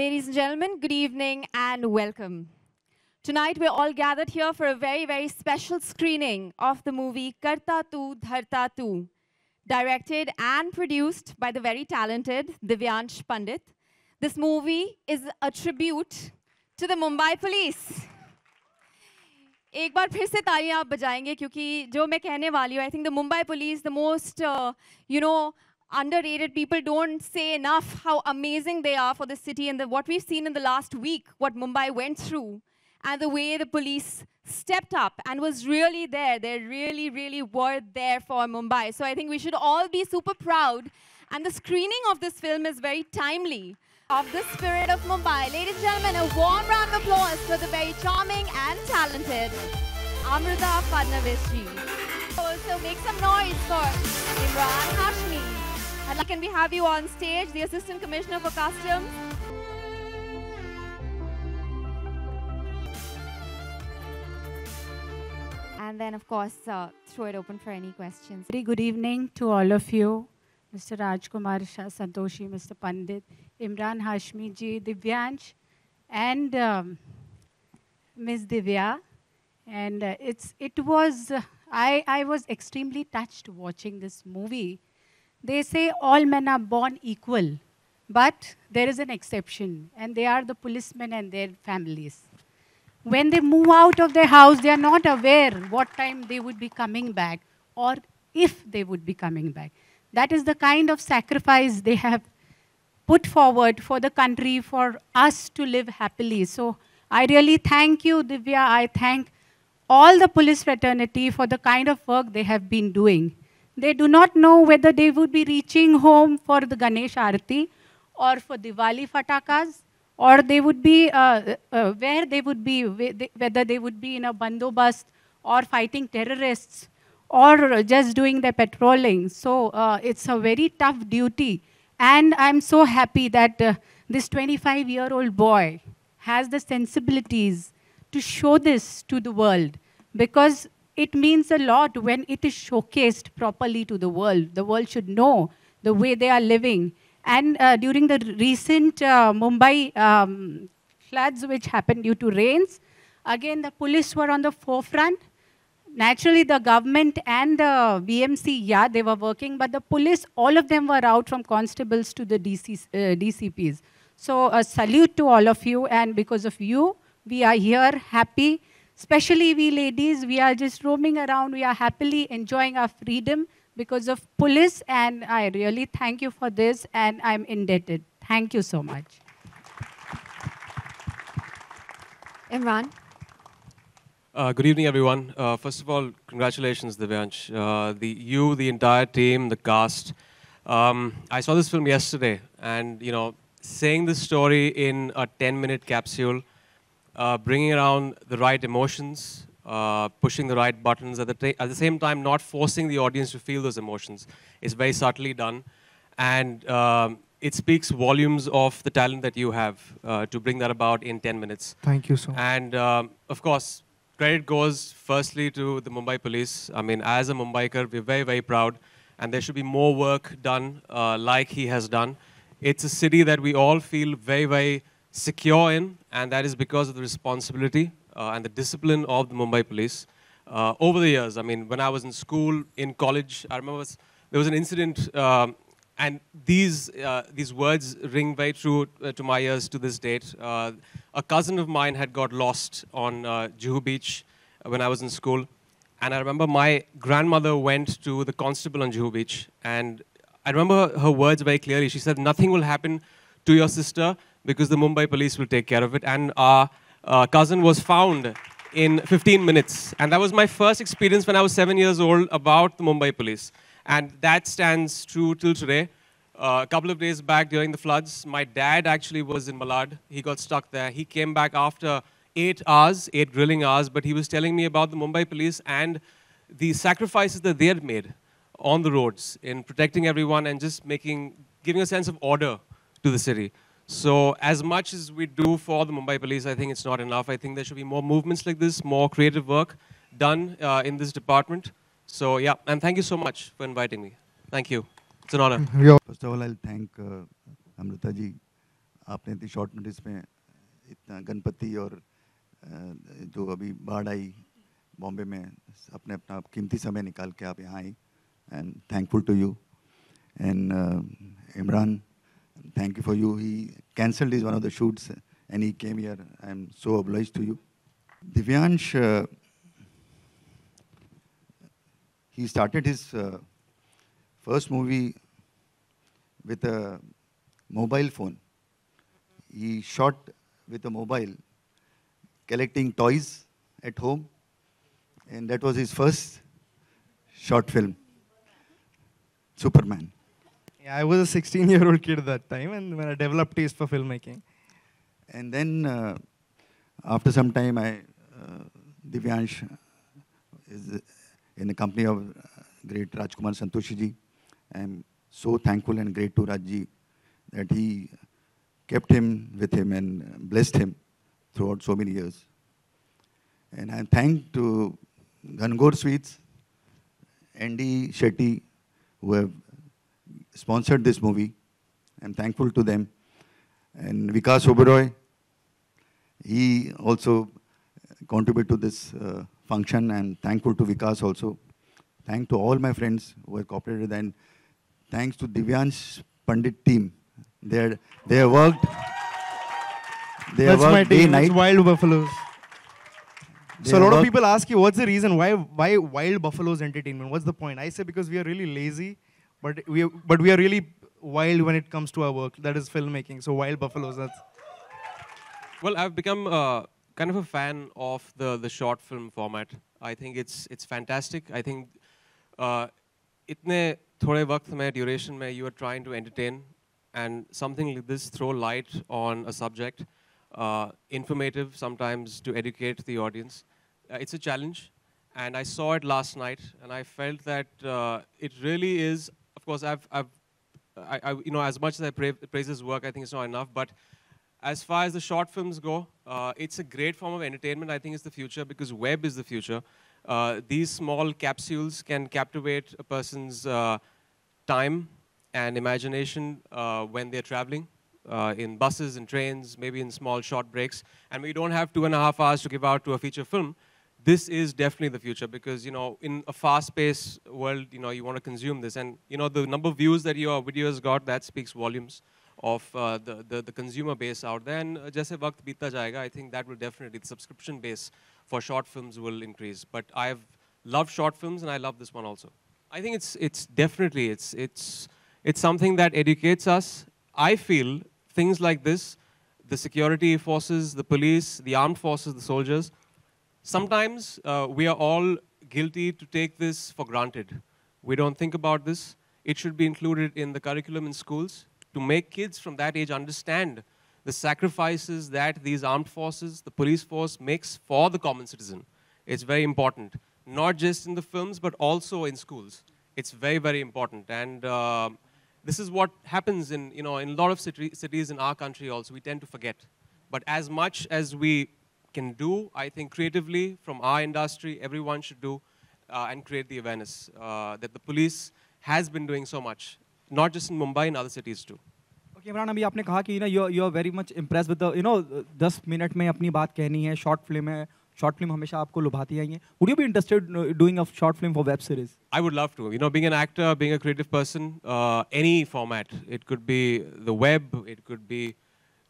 Ladies and gentlemen, good evening and welcome. Tonight we're all gathered here for a very, very special screening of the movie Karta 2, Dharta 2, directed and produced by the very talented Divyansh Pandit. This movie is a tribute to the Mumbai police. एक बार फिर से तालियां आप बजाएंगे क्योंकि जो मैं कहने वाली हूँ, I think the Mumbai police, the most, underrated, people don't say enough how amazing they are for the city and what we've seen in the last week, what Mumbai went through, and the way the police stepped up and was really there. They really, really were there for Mumbai. So I think we should all be super proud. And the screening of this film is very timely. Of the spirit of Mumbai. Ladies and gentlemen, a warm round of applause for the very charming and talented Amruta Fadnavis ji. Also make some noise for Emraan, Hashmi. And can we have you on stage, the Assistant Commissioner for Customs. And then, of course, throw it open for any questions. Very good evening to all of you. Mr. Rajkumar Shah Santoshi, Mr. Pandit, Emraan, Hashmi ji, Divyansh, and Ms. Divya. And I was extremely touched watching this movie. They say all men are born equal, but there is an exception, and they are the policemen and their families. When they move out of their house, they are not aware what time they would be coming back or if they would be coming back. That is the kind of sacrifice they have put forward for the country, for us to live happily. So I really thank you, Divya. I thank all the police fraternity for the kind of work they have been doing. They do not know whether they would be reaching home for the Ganesh Aarti or for Diwali Fatakas, or they would be, where they would be, whether they would be in a bandobast or fighting terrorists or just doing their patrolling. So it's a very tough duty. And I'm so happy that this 25-year-old boy has the sensibilities to show this to the world, because it means a lot when it is showcased properly to the world. The world should know the way they are living. And during the recent Mumbai floods which happened due to rains, again, the police were on the forefront. Naturally, the government and the BMC, yeah, they were working, but the police, all of them were out, from constables to the DCPs. So a salute to all of you, and because of you, we are here happy. Especially we ladies, we are just roaming around, we are happily enjoying our freedom because of police, and I really thank you for this, and I'm indebted. Thank you so much. Emraan. Good evening, everyone. First of all, congratulations, Divyansh. The entire team, the cast. I saw this film yesterday, and saying this story in a 10-minute capsule, bringing around the right emotions, pushing the right buttons, at the same time not forcing the audience to feel those emotions, is very subtly done, and it speaks volumes of the talent that you have to bring that about in 10 minutes. Thank you so much. And of course, credit goes firstly to the Mumbai police. I mean, as a Mumbaiker, we're very, very proud. And there should be more work done like he has done. It's a city that we all feel very, very secure in. And that is because of the responsibility and the discipline of the Mumbai police. Over the years, I mean, when I was in school, in college, I remember there was an incident, and these words ring very true to my ears to this date. A cousin of mine had got lost on Juhu Beach when I was in school. And I remember my grandmother went to the constable on Juhu Beach. And I remember her words very clearly. She said, nothing will happen to your sister because the Mumbai police will take care of it. And our cousin was found in 15 minutes. And that was my first experience when I was 7 years old about the Mumbai police. And that stands true till today. A couple of days back during the floods, my dad actually was in Malad. He got stuck there. He came back after 8 grilling hours, but he was telling me about the Mumbai police and the sacrifices that they had made on the roads in protecting everyone and just giving a sense of order to the city. So as much as we do for the Mumbai police, I think it's not enough. I think there should be more movements like this, more creative work done in this department. So yeah, and thank you so much for inviting me. Thank you. It's an honor. First of all, I'll thank Amruta ji. आपने इतनी short notice में इतना गणपति और जो अभी बाढ़ आई बॉम्बे में, अपने अपना कीमती समय निकाल के आप यहाँ आई, and thankful to you. And Emraan, thank you for you. He cancelled his one of the shoots and he came here. I am so obliged to you. Divyansh, he started his first movie with a mobile phone. He shot with a mobile, collecting toys at home, and that was his first short film, Superman. Yeah, I was a 16-year-old kid at that time, and when I developed taste for filmmaking. And then after some time, Divyansh is in the company of great Rajkumar Santoshi ji. I am so thankful and great to Rajji that he kept him with him and blessed him throughout so many years. And I am thankful to Gangor Sweets, Andy Shetty, who have sponsored this movie. I'm thankful to them. And Vikas Oberoi, he also contributed to this function, and thankful to Vikas also. Thanks to all my friends who have cooperated, and thanks to Divyansh Pandit team. They have worked. They have That's my worked day team. night. It's Wild Buffaloes. They So a have lot of worked- people ask you, what's the reason? Why Wild Buffaloes Entertainment? What's the point? I say because we are really lazy, but we are really wild when it comes to our work. That is filmmaking. So Wild Buffaloes. That's. Well, I've become kind of a fan of the short film format. I think it's fantastic. I think itne thode waqt mein, duration mein, you are trying to entertain, and something like this throw light on a subject, informative sometimes to educate the audience. It's a challenge, and I saw it last night, and I felt that it really is. Of course, you know, as much as I praise his work, I think it's not enough. But as far as the short films go, it's a great form of entertainment. I think it's the future because web is the future. These small capsules can captivate a person's time and imagination when they're traveling in buses and trains, maybe in small short breaks. And we don't have 2.5 hours to give out to a feature film. This is definitely the future because, you know, in a fast-paced world, you know, you want to consume this. And, you know, the number of views that your video has got, that speaks volumes of the consumer base out there. And jaise waqt beeta jayega, I think that will definitely, the subscription base for short films will increase. But I've loved short films and I love this one also. I think it's definitely, it's something that educates us. I feel things like this, the security forces, the police, the armed forces, the soldiers, sometimes we are all guilty to take this for granted. We don't think about this. It should be included in the curriculum in schools to make kids from that age understand the sacrifices that these armed forces, the police force makes for the common citizen. It's very important, not just in the films, but also in schools. It's very, very important. And this is what happens in, you know, in a lot of cities in our country also. We tend to forget. But as much as we can do, I think creatively from our industry, everyone should do and create the awareness that the police has been doing so much, not just in Mumbai, in other cities too. Okay, Emraan, अभी आपने कहा कि you are very much impressed with the 10 minute में अपनी बात कहनी है, short film है, short film हमेशा आपको लुभाती आई हैं. Would you be interested in doing a short film for web series? I would love to. You know, being an actor, being a creative person, any format. It could be the web, it could be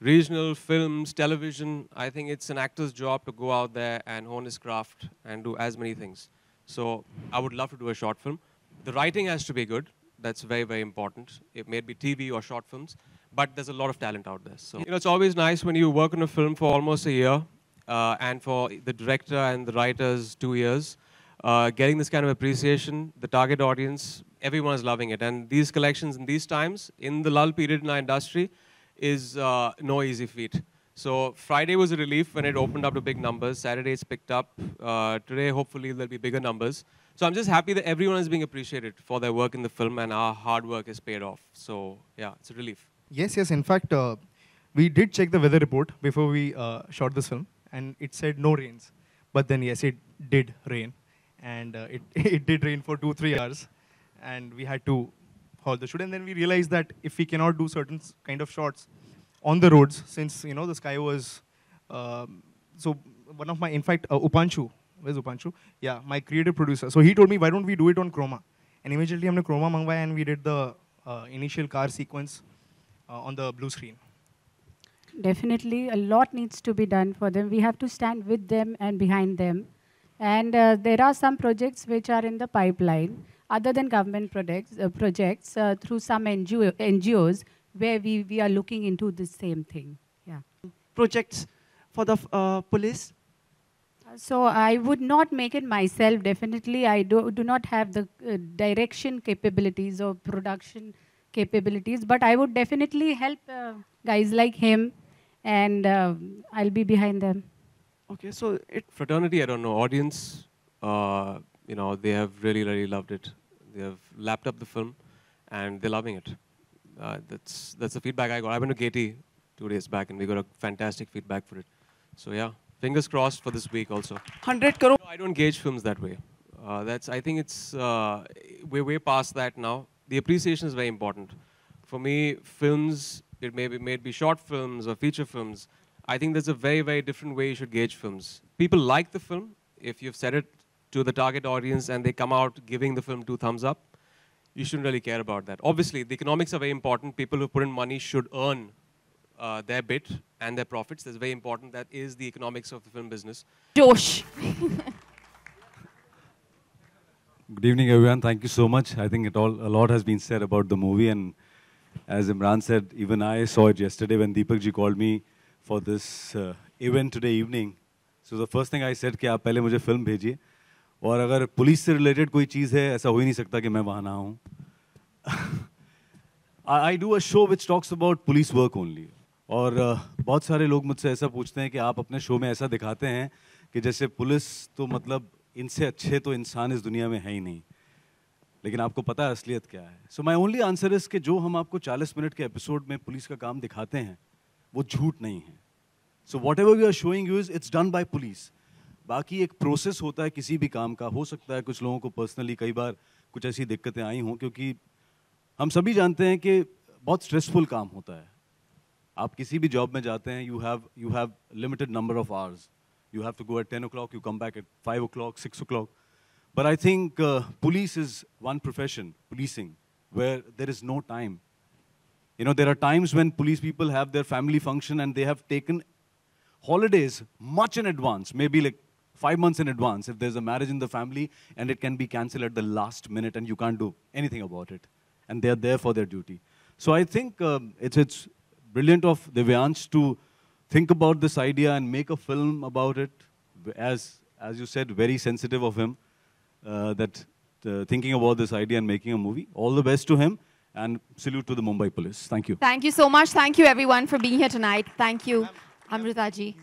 regional films, television. I think it's an actor's job to go out there and hone his craft and do as many things. So I would love to do a short film. The writing has to be good. That's very, very important. It may be TV or short films, but there's a lot of talent out there. So, you know, it's always nice when you work on a film for almost a year, and for the director and the writers 2 years, getting this kind of appreciation, the target audience, everyone is loving it. And these collections in these times, in the lull period in our industry, is no easy feat. So Friday was a relief when it opened up to big numbers. Saturday it's picked up. Today, hopefully, there'll be bigger numbers. So I'm just happy that everyone is being appreciated for their work in the film and our hard work is paid off. So yeah, it's a relief. Yes, yes. In fact, we did check the weather report before we shot this film, and it said no rains. But then, yes, it did rain. And it did rain for 2-3 hours. And we had to halt the shoot. And then we realized that if we cannot do certain kind of shots, on the roads, since the sky was. So one of my, in fact, Upanshu, where's Upanshu? Yeah, my creative producer. So he told me, why don't we do it on chroma? And immediately हमने chroma मंगवाया and we did the initial car sequence on the blue screen. Definitely, a lot needs to be done for them. We have to stand with them and behind them. And there are some projects which are in the pipeline, other than government projects through some NGOs where we are looking into the same thing. Yeah. Projects for the police? So I would not make it myself. Definitely, I do not have the direction capabilities or production capabilities, but I would definitely help guys like him, and I'll be behind them. Okay, so Fraternity, I don't know. Audience, they have really, really loved it. They have lapped up the film, and they're loving it. That's the feedback I got. I went to Katie 2 days back, and we got a fantastic feedback for it. So yeah, fingers crossed for this week also. 100 crore. No, I don't gauge films that way. I think it's we're way past that now. The appreciation is very important. For me, films, it may be short films or feature films. I think there's a very, very different way you should gauge films. People like the film if you've said it to the target audience and they come out giving the film 2 thumbs up. You shouldn't really care about that. Obviously, the economics are very important. People who put in money should earn their bit and their profits. That's very important. That is the economics of the film business. Josh. Good evening, everyone. Thank you so much. I think a lot has been said about the movie, and as Emraan said, even I saw it yesterday when Deepak ji called me for this event today evening. So the first thing I said कि आप पहले मुझे film भेजिए, और अगर police से related कोई चीज़ है, ऐसा हो ही नहीं सकता कि मैं वहाँ ना हूँ. I do a show which talks about police work only. और बहुत सारे लोग मुझसे ऐसा पूछते हैं कि आप अपने शो में ऐसा दिखाते हैं कि जैसे पुलिस तो मतलब इनसे अच्छे तो इंसान इस दुनिया में है ही नहीं, लेकिन आपको पता है असलियत क्या है. So my only answer is कि जो हम आपको 40 मिनट के एपिसोड में पुलिस का काम दिखाते हैं वो झूठ नहीं है. So whatever we are showing you is it's done by police. बाकी एक प्रोसेस होता है किसी भी काम का. हो सकता है कुछ लोगों को पर्सनली कई बार कुछ ऐसी दिक्कतें आई हों, क्योंकि हम सभी जानते हैं कि बहुत स्ट्रेसफुल काम होता है. आप किसी भी जॉब में जाते हैं, you have limited number of hours. You have to go at 10 o'clock, you come back at 5 o'clock, 6 o'clock. But I think police is one profession, policing, where there is no time. There are times when police people have their family function and they have taken holidays much in advance, maybe like 5 months in advance, if there's a marriage in the family, and it can be cancelled at the last minute and you can't do anything about it. And they're there for their duty. So I think it's brilliant of Divyansh to think about this idea and make a film about it. As you said, very sensitive of him, thinking about this idea and making a movie. All the best to him, and salute to the Mumbai police. Thank you. Thank you so much. Thank you everyone for being here tonight. Thank you, Amruta ji.